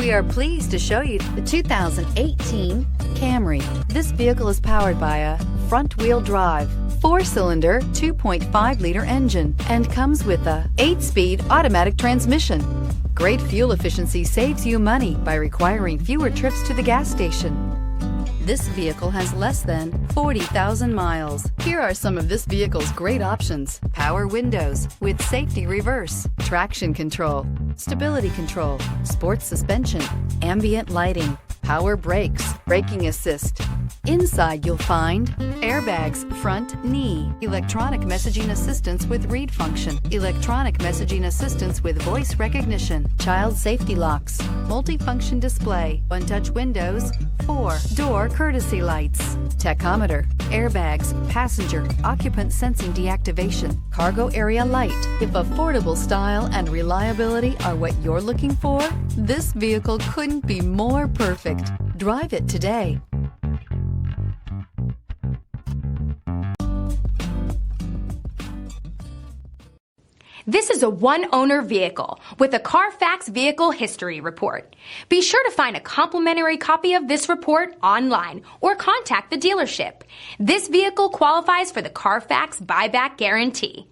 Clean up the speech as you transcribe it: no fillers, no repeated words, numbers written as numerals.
We are pleased to show you the 2018 Camry. This vehicle is powered by a front-wheel drive, 4-cylinder, 2.5-liter engine and comes with a 8-speed automatic transmission. Great fuel efficiency saves you money by requiring fewer trips to the gas station. This vehicle has less than 40,000 miles. Here are some of this vehicle's great options: power windows with safety reverse, traction control, stability control, sports suspension, ambient lighting, power brakes, braking assist. Inside you'll find airbags, front knee, electronic messaging assistance with read function, electronic messaging assistance with voice recognition, child safety locks, multifunction display, one-touch windows, 4-door courtesy lights, tachometer, airbags, passenger, occupant sensing deactivation, cargo area light. If affordable style and reliability are what you're looking for, this vehicle couldn't be more perfect. Drive it today. This is a one-owner vehicle with a Carfax Vehicle History Report. Be sure to find a complimentary copy of this report online or contact the dealership. This vehicle qualifies for the Carfax Buyback Guarantee.